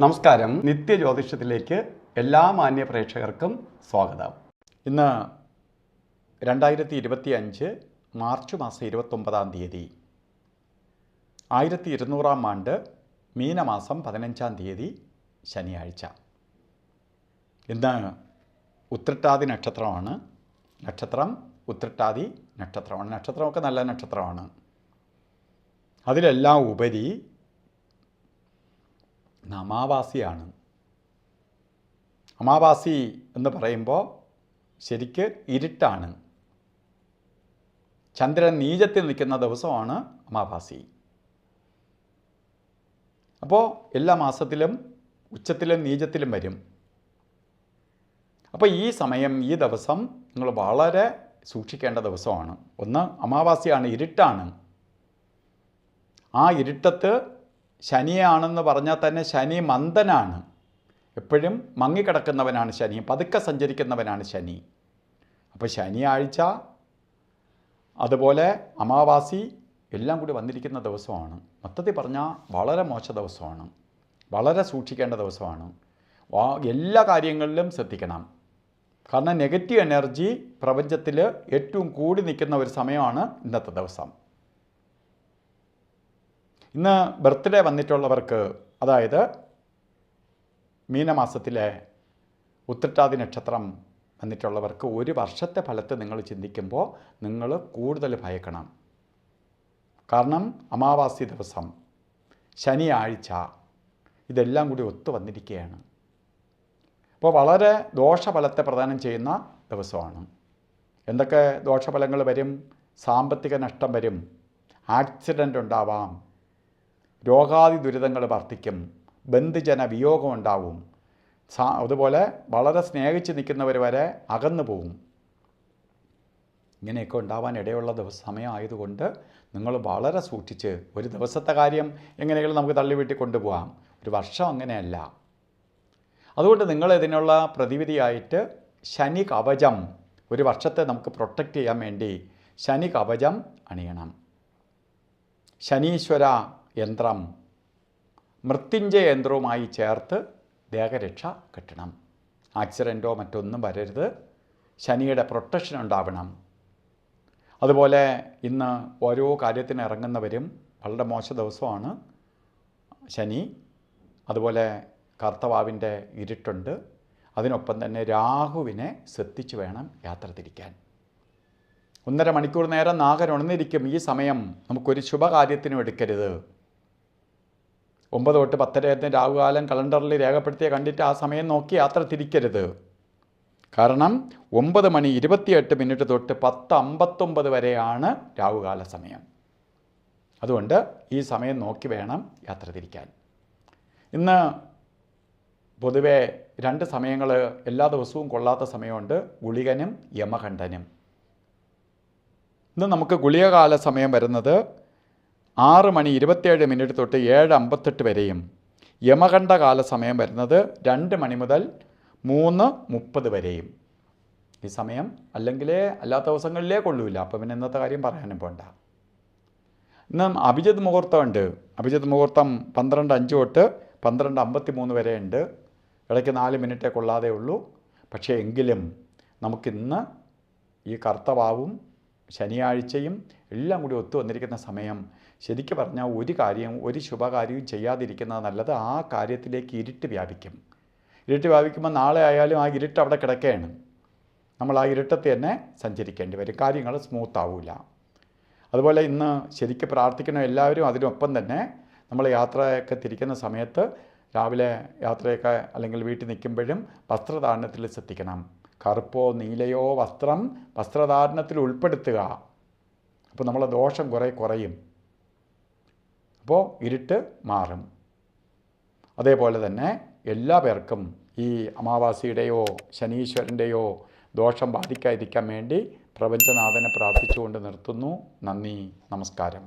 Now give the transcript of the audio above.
നമസ്കാരം. നിത്യജ്യോതിഷത്തിലേക്ക് എല്ലാ മാന്യ പ്രേക്ഷകർക്കും സ്വാഗതം. ഇന്ന് 2025 മാർച്ച് മാസം 29-ാം തീയതി 1200-ാം ആണ്ട് മീനമാസം 15-ാം തീയതി ശനിയാഴ്ച. ഇന്ന് ഉത്രട്ടാതി നക്ഷത്രമാണ്. നക്ഷത്രം ഉത്രട്ടാതി നക്ഷത്രമാണ്. നക്ഷത്രമൊക്കെ നല്ല നക്ഷത്രമാണ്. അതിലെല്ലാം ഉപരി അമാവാസിയാണ്. അമാവാസി എന്ന് പറയുമ്പോൾ ശരിക്ക് ഇരുട്ടാണ്. ചന്ദ്രൻ നീചത്തിൽ നിൽക്കുന്ന ദിവസമാണ് അമാവാസി. അപ്പോൾ എല്ലാ മാസത്തിലും ഉച്ചത്തിലും നീചത്തിലും വരും. അപ്പോൾ ഈ സമയം, ഈ ദിവസം നിങ്ങൾ വളരെ സൂക്ഷിക്കേണ്ട ദിവസമാണ്. ഒന്ന്, അമാവാസിയാണ്, ഇരുട്ടാണ്. ആ ഇരുട്ടത്ത് ശനിയാണെന്ന് പറഞ്ഞാൽ തന്നെ ശനി മന്ദനാണ്. എപ്പോഴും മങ്ങിക്കിടക്കുന്നവനാണ് ശനി, പതുക്കെ സഞ്ചരിക്കുന്നവനാണ് ശനി. അപ്പോൾ ശനിയാഴ്ച അതുപോലെ അമാവാസി എല്ലാം കൂടി വന്നിരിക്കുന്ന ദിവസമാണ്. മൊത്തത്തിൽ പറഞ്ഞാൽ വളരെ മോശ ദിവസമാണ്, വളരെ സൂക്ഷിക്കേണ്ട ദിവസമാണ്. എല്ലാ കാര്യങ്ങളിലും ശ്രദ്ധിക്കണം. കാരണം നെഗറ്റീവ് എനർജി പ്രപഞ്ചത്തിൽ ഏറ്റവും കൂടി നിൽക്കുന്ന ഒരു സമയമാണ് ഇന്നത്തെ ദിവസം. ഇന്ന് ബർത്ത്ഡേ വന്നിട്ടുള്ളവർക്ക്, അതായത് മീനമാസത്തിലെ ഉത്രട്ടാതി നക്ഷത്രം വന്നിട്ടുള്ളവർക്ക് ഒരു വർഷത്തെ ഫലത്തെ നിങ്ങൾ ചിന്തിക്കുമ്പോൾ നിങ്ങൾ കൂടുതൽ ഭയക്കണം. കാരണം അമാവാസി ദിവസം, ശനിയാഴ്ച, ഇതെല്ലാം കൂടി ഒത്തു വന്നിരിക്കുകയാണ്. അപ്പോൾ വളരെ ദോഷഫലത്തെ പ്രദാനം ചെയ്യുന്ന ദിവസമാണ്. എന്തൊക്കെ ദോഷഫലങ്ങൾ വരും? സാമ്പത്തിക നഷ്ടം വരും, ആക്സിഡൻ്റ് ഉണ്ടാവാം, രോഗാദി ദുരിതങ്ങൾ വർദ്ധിക്കും, ബന്ധുജന വിയോഗം ഉണ്ടാവും, അതുപോലെ വളരെ സ്നേഹിച്ച് നിൽക്കുന്നവർ വരെ അകന്നു പോവും. ഇങ്ങനെയൊക്കെ ഉണ്ടാവാൻ ഇടയുള്ള സമയമായതുകൊണ്ട് നിങ്ങൾ വളരെ സൂക്ഷിച്ച്, ഒരു ദിവസത്തെ കാര്യം എങ്ങനെയെങ്കിലും നമുക്ക് തള്ളിവീട്ടി കൊണ്ടുപോകാം, ഒരു വർഷം അങ്ങനെയല്ല. അതുകൊണ്ട് നിങ്ങൾ ഇതിനുള്ള പ്രതിവിധിയായിട്ട് ശനി കവചം, ഒരു വർഷത്തെ നമുക്ക് പ്രൊട്ടക്റ്റ് ചെയ്യാൻ വേണ്ടി ശനി കവചം അണിയണം. ശനീശ്വര യന്ത്രം മൃത്യുഞ്ജയ യന്ത്രവുമായി ചേർത്ത് ദേഹരക്ഷ കെട്ടണം. ആക്സിഡൻറ്റോ മറ്റൊന്നും വരരുത്, ശനിയുടെ പ്രൊട്ടക്ഷൻ ഉണ്ടാവണം. അതുപോലെ ഇന്ന് ഓരോ കാര്യത്തിന് ഇറങ്ങുന്നവരും വളരെ മോശ ദിവസമാണ് ശനി. അതുപോലെ കർത്തവാവിൻ്റെ ഇരുട്ടുണ്ട്. അതിനൊപ്പം തന്നെ രാഹുവിനെ ശ്രദ്ധിച്ചു വേണം യാത്ര തിരിക്കാൻ. 1.5 മണിക്കൂർ നേരം നാഗൻ ഉണർന്നിരിക്കും. ഈ സമയം നമുക്കൊരു ശുഭകാര്യത്തിനും എടുക്കരുത്. 9 തൊട്ട് 10 രാഹുകാലം കലണ്ടറിൽ രേഖപ്പെടുത്തിയ കണ്ടിട്ട് ആ സമയം നോക്കി യാത്ര തിരിക്കരുത്. കാരണം 9:28 തൊട്ട് 10:59 വരെയാണ് രാഹുകാല സമയം. അതുകൊണ്ട് ഈ സമയം നോക്കി വേണം യാത്ര തിരിക്കാൻ. ഇന്ന് പൊതുവെ 2 സമയങ്ങൾ എല്ലാ ദിവസവും കൊള്ളാത്ത സമയമുണ്ട്, ഗുളികനും യമകണ്ഠനും. ഇന്ന് നമുക്ക് ഗുളികകാല സമയം വരുന്നത് 6:27 തൊട്ട് 7:58 വരെയും, യമകണ്ഠകാല സമയം വരുന്നത് 2 മണി മുതൽ 3:30 വരെയും. ഈ സമയം അല്ലെങ്കിലേ അല്ലാത്ത ദിവസങ്ങളിലേ കൊള്ളൂല. അപ്പം പിന്നെ ഇന്നത്തെ കാര്യം പറയാനും പോണ്ട. ഇന്ന് അഭിജിത്ത് മുഹൂർത്തമുണ്ട്. അഭിജിത്ത് മുഹൂർത്തം 12:05 തൊട്ട് 12:53 വരെ ഉണ്ട്. ഇടയ്ക്ക് 4 മിനിറ്റേ കൊള്ളാതെ ഉള്ളൂ. പക്ഷേ എങ്കിലും നമുക്കിന്ന് ഈ കർത്തവാവും ശനിയാഴ്ചയും എല്ലാം കൂടി ഒത്തു വന്നിരിക്കുന്ന സമയം, ശരിക്കും പറഞ്ഞാൽ ഒരു ശുഭകാര്യവും ചെയ്യാതിരിക്കുന്നത് നല്ലത്. ആ കാര്യത്തിലേക്ക് ഇരുട്ട് വ്യാപിക്കും. ഇരുട്ട് വ്യാപിക്കുമ്പോൾ നാളെ ആയാലും ആ ഇരുട്ട് അവിടെ കിടക്കുകയാണ്. നമ്മൾ ആ ഇരുട്ടത്ത് തന്നെ സഞ്ചരിക്കേണ്ടി വരും. കാര്യങ്ങൾ സ്മൂത്ത് ആവില്ല. അതുപോലെ ഇന്ന് ശരിക്കും പ്രാർത്ഥിക്കണം എല്ലാവരും. അതിനൊപ്പം തന്നെ നമ്മൾ യാത്രയൊക്കെ തിരിക്കുന്ന സമയത്ത്, രാവിലെ യാത്രയൊക്കെ അല്ലെങ്കിൽ വീട്ടിൽ നിൽക്കുമ്പോഴും വസ്ത്രധാരണത്തിൽ ശ്രദ്ധിക്കണം. കറുപ്പോ നീലയോ വസ്ത്രം വസ്ത്രധാരണത്തിൽ ഉൾപ്പെടുത്തുക. അപ്പോൾ നമ്മളെ ദോഷം കുറയും. അപ്പോൾ ഇരുട്ട് മാറും. അതേപോലെ തന്നെ എല്ലാ പേർക്കും ഈ അമാവാസിയുടെയോ ശനീശ്വരൻ്റെയോ ദോഷം ബാധിക്കാതിരിക്കാൻ വേണ്ടി പ്രപഞ്ചനാഥനെ പ്രാർത്ഥിച്ചുകൊണ്ട് നിർത്തുന്നു. നന്ദി, നമസ്കാരം.